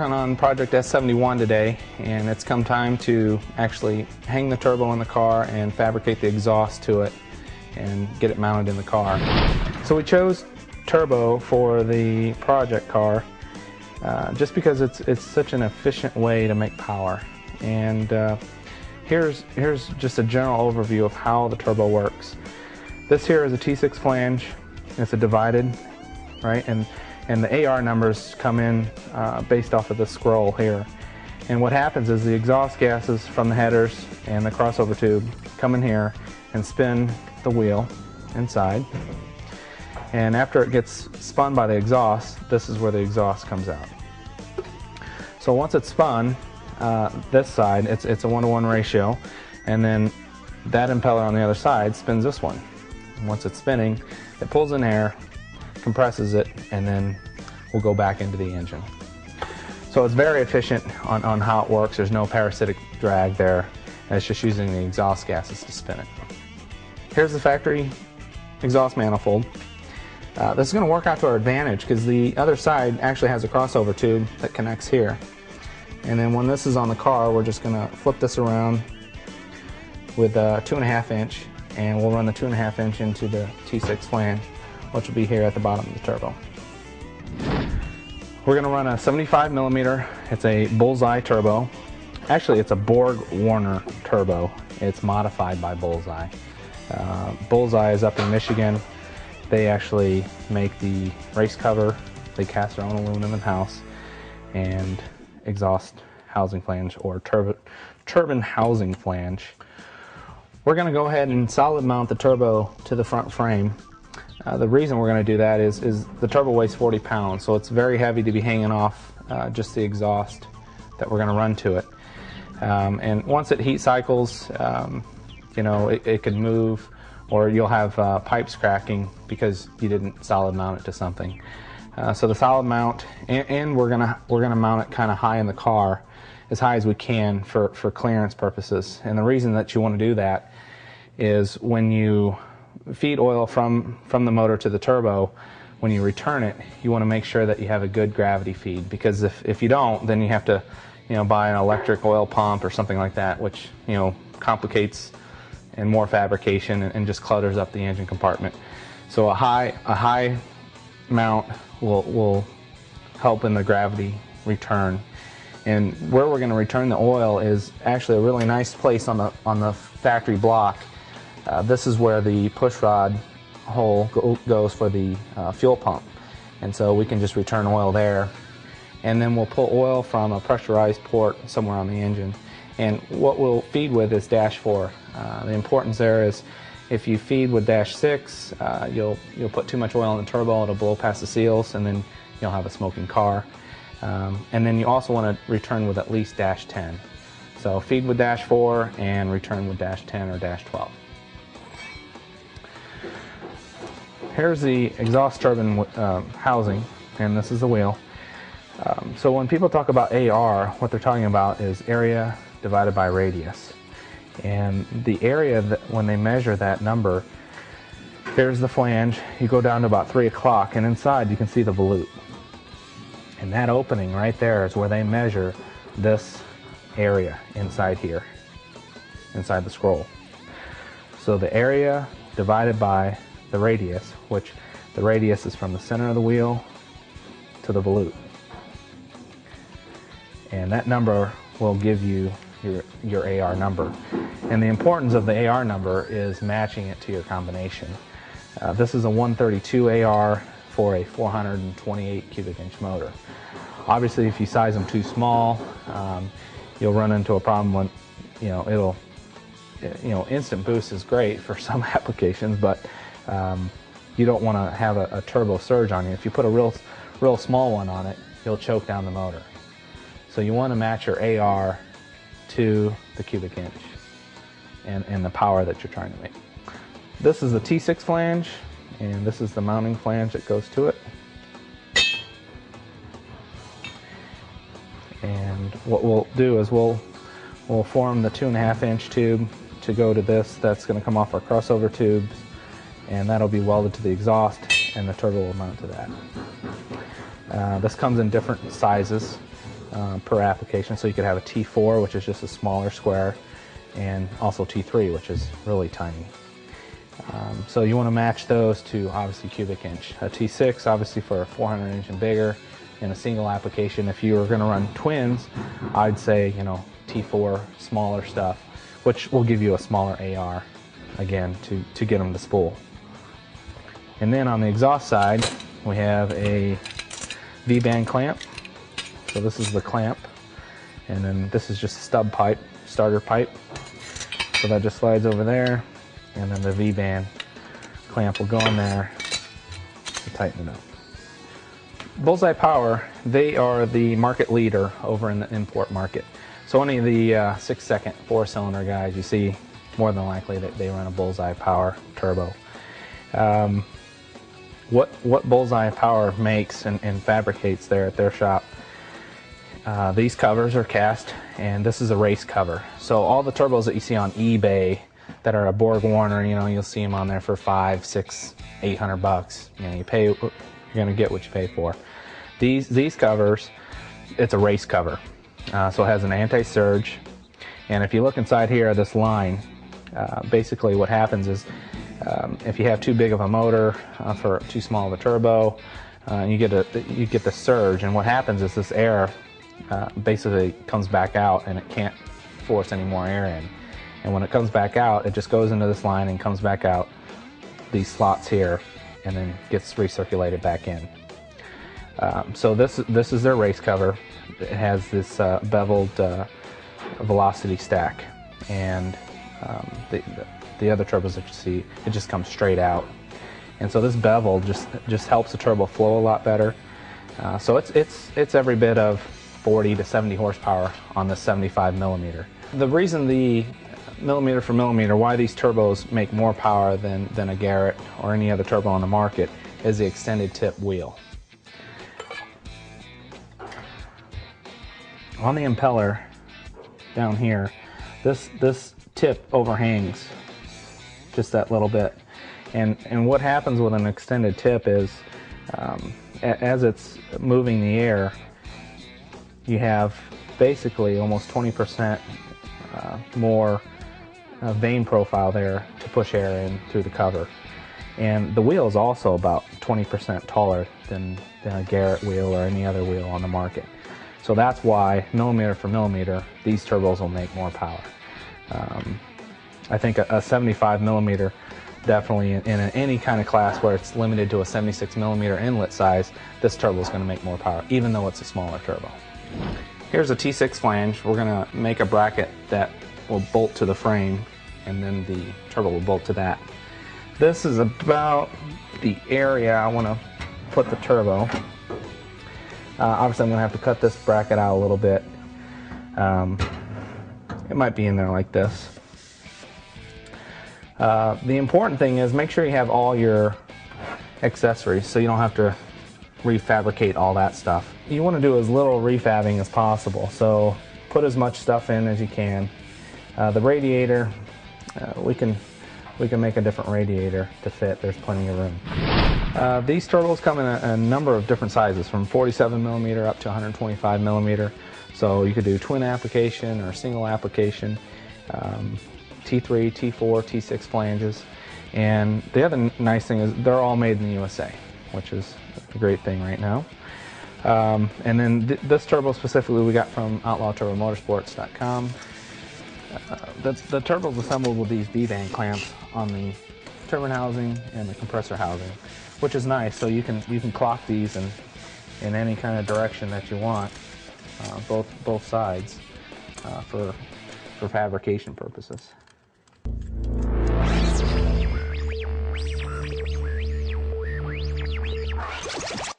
working on Project S71 today, and it's come time to actually hang the turbo in the car and fabricate the exhaust to it and get it mounted in the car. So we chose turbo for the project car just because it's such an efficient way to make power. And here's just a general overview of how the turbo works. This here is a T6 flange. It's a divided, right? And the AR numbers come in based off of the scroll here. And what happens is the exhaust gases from the headers and the crossover tube come in here and spin the wheel inside. And after it gets spun by the exhaust, this is where the exhaust comes out. So once it's spun, this side, it's a 1-to-1 ratio, and then that impeller on the other side spins this one. And once it's spinning, it pulls in air, compresses it, and then we'll go back into the engine. So it's very efficient on how it works. There's no parasitic drag there, and it's just using the exhaust gases to spin it. Here's the factory exhaust manifold. This is going to work out to our advantage because the other side actually has a crossover tube that connects here. And then when this is on the car, we're just going to flip this around with a 2.5 inch, and we'll run the 2.5 inch into the T6 flange, which will be here at the bottom of the turbo. We're going to run a 75 millimeter. It's a Bullseye turbo. Actually, it's a Borg-Warner turbo. It's modified by Bullseye. Bullseye is up in Michigan. They actually make the race cover. They cast their own aluminum in-house, and exhaust housing flange or turbine housing flange. We're going to go ahead and solid mount the turbo to the front frame. The reason we're going to do that is the turbo weighs 40 pounds, so it's very heavy to be hanging off just the exhaust that we're going to run to it. And once it heat cycles, you know, it could move, or you'll have pipes cracking because you didn't solid mount it to something. So the solid mount, and we're gonna mount it kind of high in the car, as high as we can for clearance purposes. And the reason that you want to do that is when you feed oil from the motor to the turbo, when you return it, you want to make sure that you have a good gravity feed, because if you don't, then you have to, you know, buy an electric oil pump or something like that, which, you know, complicates and more fabrication and just clutters up the engine compartment. So a high mount will help in the gravity return. And where we're going to return the oil is actually a really nice place on the factory block. This is where the push rod hole goes for the fuel pump, and so we can just return oil there. And then we'll pull oil from a pressurized port somewhere on the engine. And what we'll feed with is dash 4. The importance there is if you feed with dash 6, you'll put too much oil in the turbo, it'll blow past the seals, and then you'll have a smoking car. And then you also want to return with at least dash 10. So feed with dash 4 and return with dash 10 or dash 12. Here's the exhaust turbine housing, and this is the wheel. So when people talk about AR, what they're talking about is area divided by radius. And the area, that when they measure that number, there's the flange. You go down to about 3 o'clock, and inside you can see the volute. And that opening right there is where they measure this area inside here, inside the scroll. So the area divided by the radius, which the radius is from the center of the wheel to the volute. And that number will give you your AR number. And the importance of the AR number is matching it to your combination. This is a 132 AR for a 428 cubic inch motor. Obviously, if you size them too small, you'll run into a problem when, instant boost is great for some applications, but you don't want to have a turbo surge on you. If you put a real small one on it, you'll choke down the motor. So you want to match your AR to the cubic inch and the power that you're trying to make. This is the T6 flange, and this is the mounting flange that goes to it. And what we'll do is we'll form the 2.5 inch tube to go to this. That's going to come off our crossover tubes, and that'll be welded to the exhaust, and the turbo will mount to that. This comes in different sizes. per application. So you could have a T4, which is just a smaller square, and also T3, which is really tiny. So you want to match those to obviously cubic inch. A T6 obviously for a 400 inch and bigger in a single application. If you were going to run twins, I'd say, you know, T4 smaller stuff, which will give you a smaller AR again to get them to spool. And then on the exhaust side, we have a V-band clamp. So this is the clamp, and then this is just a stub pipe, starter pipe. So that just slides over there, and then the V-band clamp will go in there to tighten it up. Bullseye Power, they are the market leader over in the import market. So any of the 6-second 4-cylinder guys you see, more than likely that they run a Bullseye Power turbo. What Bullseye Power makes and fabricates there at their shop, these covers are cast, and this is a race cover. So all the turbos that you see on eBay that are a Borg Warner, you know, you'll see them on there for $500, $600, $800. You know, you're gonna get what you pay for. These covers, it's a race cover. So it has an anti-surge, and if you look inside here, this line, basically what happens is if you have too big of a motor for too small of a turbo, you get the surge, and what happens is this air basically comes back out, and it can't force any more air in. And when it comes back out, it just goes into this line and comes back out these slots here, and then gets recirculated back in. So this is their race cover. It has this beveled velocity stack, and the other turbos that you see, it just comes straight out. And so this bevel just helps the turbo flow a lot better. So it's every bit of 40 to 70 horsepower on the 75 millimeter. The reason the millimeter for millimeter, why these turbos make more power than a Garrett or any other turbo on the market, is the extended tip wheel. On the impeller down here, this tip overhangs just that little bit, and what happens with an extended tip is as it's moving the air, you have basically almost 20% more vane profile there to push air in through the cover. And the wheel is also about 20% taller than a Garrett wheel or any other wheel on the market. So that's why, millimeter for millimeter, these turbos will make more power. I think a 75 millimeter, definitely in any kind of class where it's limited to a 76 millimeter inlet size, this turbo is going to make more power, even though it's a smaller turbo. Here's a T6 flange. We're going to make a bracket that will bolt to the frame, and then the turbo will bolt to that. This is about the area I want to put the turbo. Obviously I'm going to have to cut this bracket out a little bit. It might be in there like this. The important thing is make sure you have all your accessories so you don't have to refabricate all that stuff. You want to do as little refabbing as possible, so put as much stuff in as you can. The radiator, we can make a different radiator to fit. There's plenty of room. These turbos come in a number of different sizes, from 47 millimeter up to 125 millimeter. So you could do twin application or single application, T3, T4, T6 flanges. And the other nice thing is they're all made in the USA, which is a great thing right now. And then this turbo specifically we got from outlawturbomotorsports.com. The turbo's assembled with these V-band clamps on the turbine housing and the compressor housing, which is nice. So you can clock these in any kind of direction that you want, both sides, for fabrication purposes.